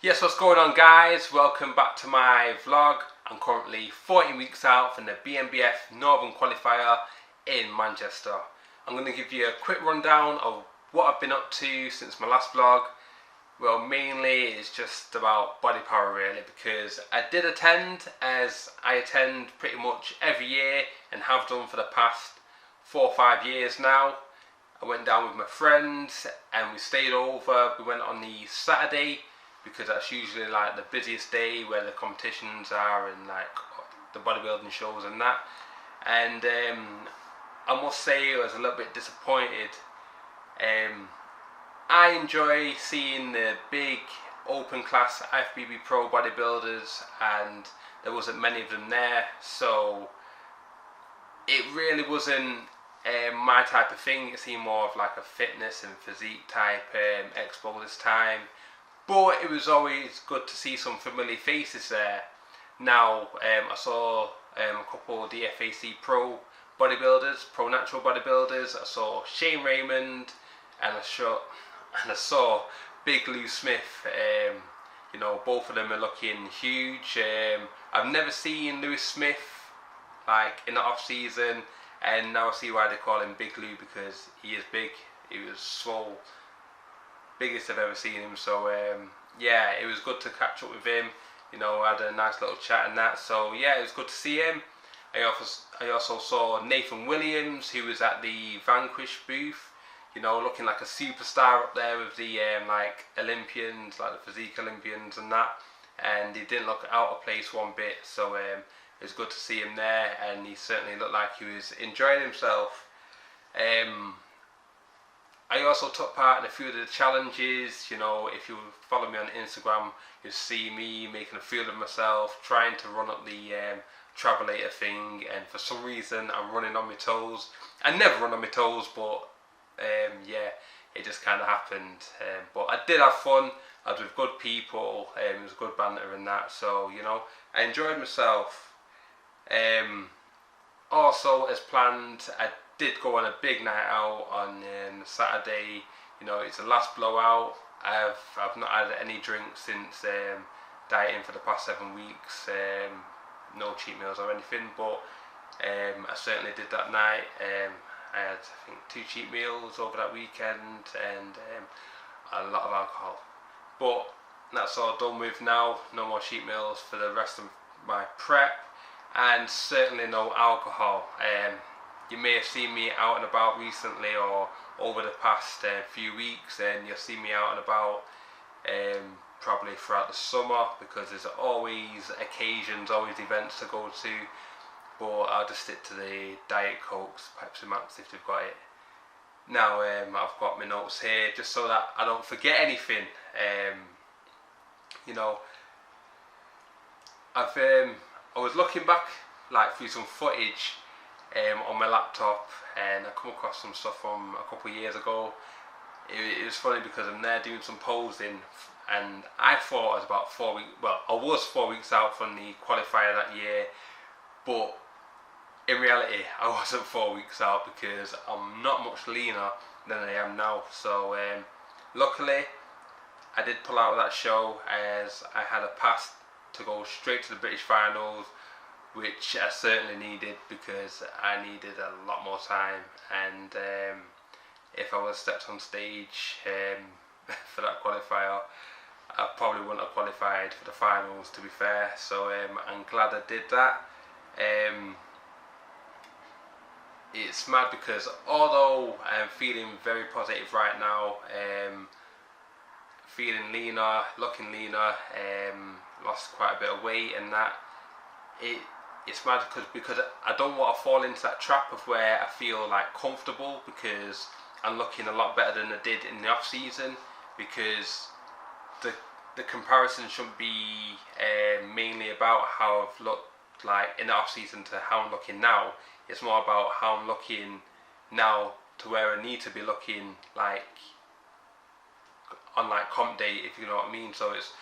Yes, what's going on guys? Welcome back to my vlog. I'm currently 14 weeks out from the BNBF Northern Qualifier in Manchester. I'm going to give you a quick rundown of what I've been up to since my last vlog. Well, mainly it's just about Bodypower really, because I did attend, as I attend pretty much every year and have done for the past 4 or 5 years now. I went down with my friends and we stayed over. We went on the Saturday, because that's usually like the busiest day where the competitions are and like the bodybuilding shows and that. And I must say I was a little bit disappointed. I enjoy seeing the big open class IFBB Pro bodybuilders, and there wasn't many of them there, so it really wasn't my type of thing. It seemed more of like a fitness and physique type expo this time. But it was always good to see some familiar faces there. Now, I saw a couple of DFAC Pro bodybuilders, Pro Natural bodybuilders. I saw Shane Raymond, and I saw Big Lou Smith. You know, both of them are looking huge. I've never seen Lewis Smith like in the off season, and now I see why they call him Big Lou, because he is big. He was swole. Biggest I've ever seen him, so yeah, it was good to catch up with him. You know, had a nice little chat and that, so yeah, it was good to see him. I also saw Nathan Williams, who was at the Vanquish booth, you know, looking like a superstar up there with the like Olympians, like the physique Olympians and that, and he didn't look out of place one bit, so it was good to see him there, and he certainly looked like he was enjoying himself. I also took part in a few of the challenges. You know, if you follow me on Instagram, you'll see me making a field of myself, trying to run up the travelator thing, and for some reason I'm running on my toes. I never run on my toes, but yeah, it just kind of happened. But I did have fun. I was with good people. It was good banter and that, so you know, I enjoyed myself. Also, as planned, I did go on a big night out on Saturday. You know, it's the last blowout. I've not had any drinks since dieting for the past 7 weeks. No cheat meals or anything, but I certainly did that night. I had, I think, 2 cheat meals over that weekend and a lot of alcohol. But that's all done with now. No more cheat meals for the rest of my prep, and certainly no alcohol. You may have seen me out and about recently or over the past few weeks, and you'll see me out and about probably throughout the summer, because there's always occasions, always events to go to, but I'll just stick to the Diet Cokes, Pepsi Max if they've got it. Now I've got my notes here just so that I don't forget anything. You know, I was looking back like through some footage on my laptop, and I come across some stuff from a couple of years ago. It was funny because I'm there doing some posing, and I thought I was about 4 weeks, well, I was 4 weeks out from the qualifier that year, but in reality I wasn't 4 weeks out, because I'm not much leaner than I am now. So luckily I did pull out of that show, as I had a pass to go straight to the British finals, which I certainly needed, because I needed a lot more time. And if I was stepped on stage for that qualifier, I probably wouldn't have qualified for the finals, to be fair. So I'm glad I did that. It's mad because although I'm feeling very positive right now, feeling leaner, looking leaner, lost quite a bit of weight and that, it's mad because I don't want to fall into that trap of where I feel like comfortable because I'm looking a lot better than I did in the off season, because the comparison shouldn't be mainly about how I've looked like in the off season to how I'm looking now. It's more about how I'm looking now to where I need to be looking like on like comp day, if you know what I mean. So it's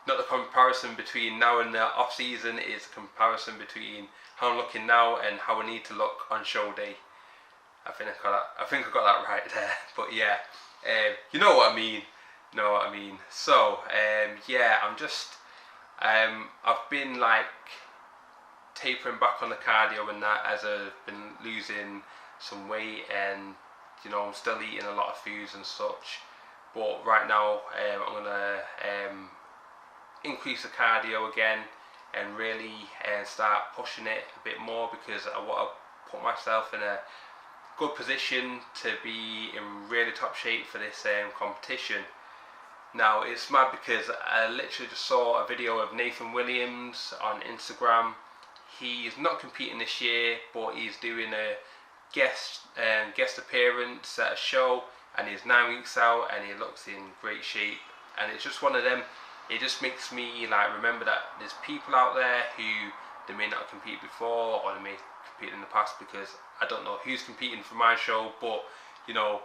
not the comparison between now and the off season, it's a comparison between how I'm looking now and how I need to look on show day. I think I got that right there. But yeah, you know what I mean. know what I mean? So yeah, I've been like tapering back on the cardio and that as I've been losing some weight, and you know, I'm still eating a lot of foods and such. But right now, I'm gonna increase the cardio again and really start pushing it a bit more, because I want to put myself in a good position to be in really top shape for this competition. Now it's mad because I literally just saw a video of Nathan Williams on Instagram. He's not competing this year, but he's doing a guest appearance at a show, and he's 9 weeks out and he looks in great shape. And it's just one of them, it just makes me like remember that there's people out there who they may not have competed before, or they may have competed in the past, because I don't know who's competing for my show, but you know,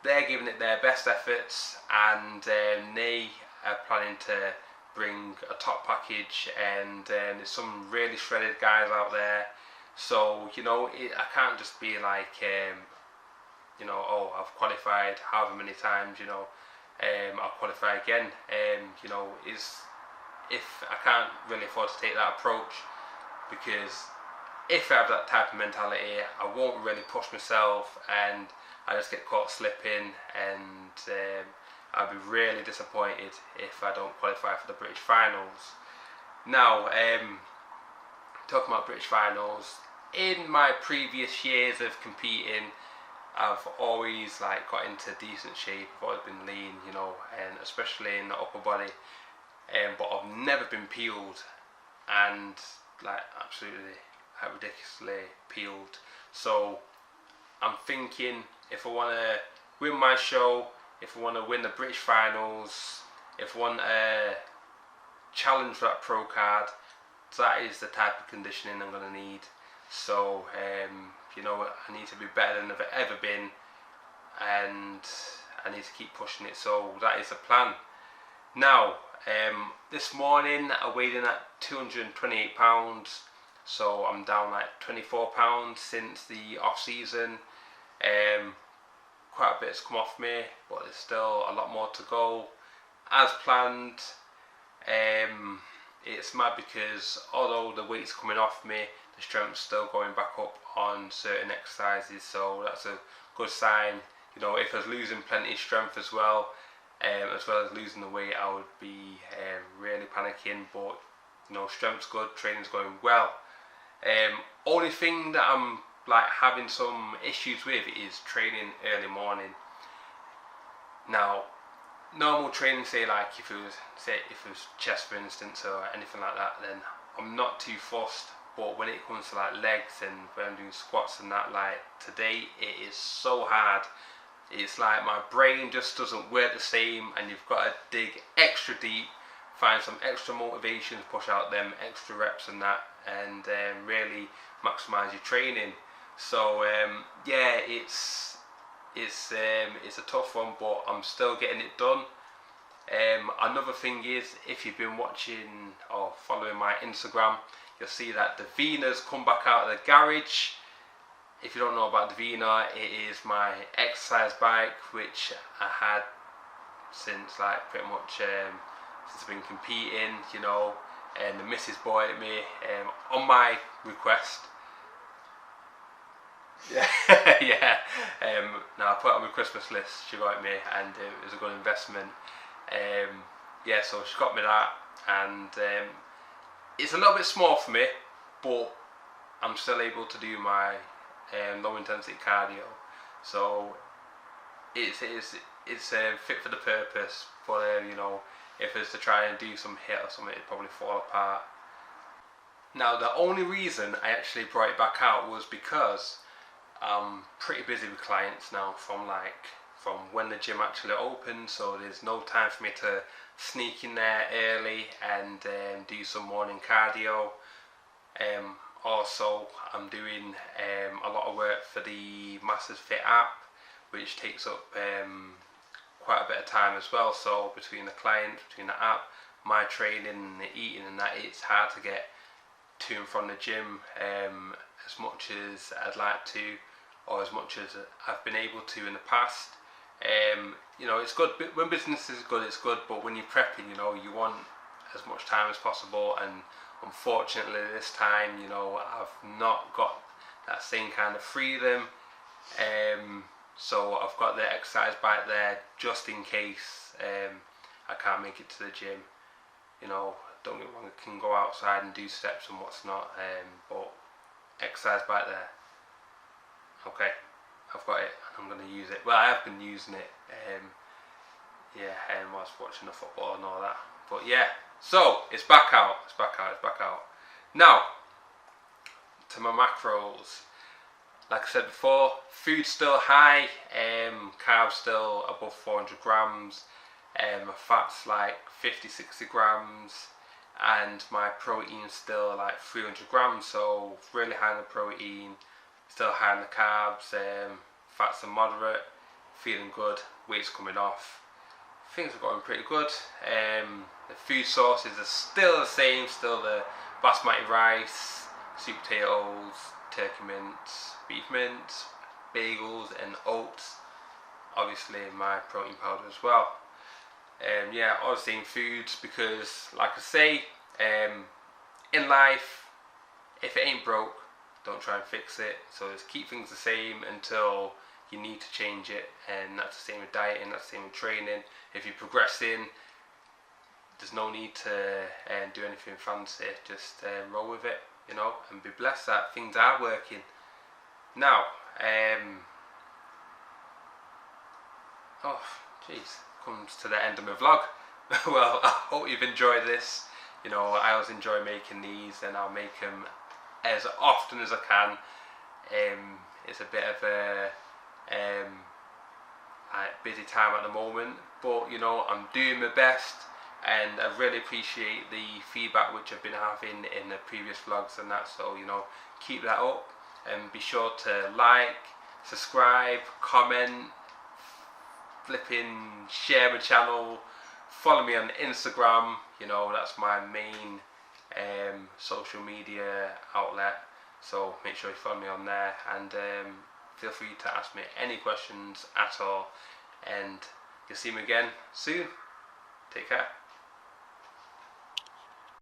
they're giving it their best efforts, and they are planning to bring a top package, and there's some really shredded guys out there. So you know, I can't just be like you know, oh, I've qualified however many times, you know, I'll qualify again. You know, if I can't really afford to take that approach, because if I have that type of mentality, I won't really push myself, and I just get caught slipping, and I'll be really disappointed if I don't qualify for the British finals. Now, talking about British finals, in my previous years of competing, I've always like got into decent shape. I've always been lean, you know, and especially in the upper body. But I've never been peeled, and like absolutely like ridiculously peeled. So I'm thinking, if I want to win my show, if I want to win the British finals, if I want a challenge for that pro card, that is the type of conditioning I'm going to need. So you know, I need to be better than I've ever been, and I need to keep pushing it. So that is the plan. Now this morning I weighed in at 228 pounds, so I'm down like 24 pounds since the off season. Quite a bit has come off me, but there's still a lot more to go. As planned, it's mad because although the weight's coming off me, the strength's still going back up on certain exercises, so that's a good sign. You know, if I was losing plenty of strength as well as losing the weight, I would be really panicking. But you know, strength's good, training's going well. Only thing that I'm like having some issues with is training early morning. Now, normal training, say like if it was chest for instance or anything like that, then I'm not too fussed. But when it comes to like legs and when I'm doing squats and that, like today it is so hard. It's like my brain just doesn't work the same, and you've got to dig extra deep, find some extra motivation to push out them extra reps and that, and really maximise your training. So yeah, it's a tough one, but I'm still getting it done. Another thing is, if you've been watching or following my Instagram, you'll see that the Vena's come back out of the garage. If you don't know about the Vena, it is my exercise bike, which I had since like pretty much since I've been competing, you know, and the missus bought it me on my request. Yeah, yeah. Now I put it on my Christmas list. She got it me, and it was a good investment. Yeah, so she got me that, and it's a little bit small for me, but I'm still able to do my low intensity cardio. So it's fit for the purpose. But you know, if it's to try and do some hit or something, it'd probably fall apart. Now the only reason I actually brought it back out was because I'm pretty busy with clients now from when the gym actually opens, so there's no time for me to sneak in there early and do some morning cardio. Also, I'm doing a lot of work for the Masters Fit app, which takes up quite a bit of time as well. So between the client, between the app, my training and the eating and that, it's hard to get to and from the gym as much as I'd like to, or as much as I've been able to in the past. You know, it's good when business is good. It's good, but when you're prepping, you know, you want as much time as possible. And unfortunately, this time, you know, I've not got that same kind of freedom. So I've got the exercise bike there just in case I can't make it to the gym. You know, don't get me wrong, I can go outside and do steps and what's not, but exercise bike there. Okay, I've got it and I'm going to use it. Well, I have been using it, whilst watching the football and all that. But yeah, so it's back out, it's back out. Now, to my macros. Like I said before, food's still high, carbs still above 400 grams, my fat's like 50-60 grams, and my protein's still like 300 grams, so really high in the protein, still high in the carbs, fats are moderate, feeling good, weight's coming off, things are going pretty good. The food sources are still the same, still the basmati rice, sweet potatoes, turkey mince, beef mince, bagels and oats, obviously my protein powder as well. Yeah, all the same foods, because like I say, in life, if it ain't broke, don't try and fix it. So just keep things the same until you need to change it, and that's the same with dieting, that's the same with training. If you're progressing, there's no need to do anything fancy, just roll with it, you know, and be blessed that things are working. Now, oh jeez, comes to the end of my vlog. Well, I hope you've enjoyed this. You know, I always enjoy making these, and I'll make them as often as I can. It's a bit of a busy time at the moment, but you know, I'm doing my best, and I really appreciate the feedback which I've been having in the previous vlogs and that. So you know, keep that up, and be sure to like, subscribe, comment, flipping share my channel, follow me on Instagram. You know, that's my main social media outlet, so make sure you follow me on there, and feel free to ask me any questions at all, and you'll see me again soon. Take care.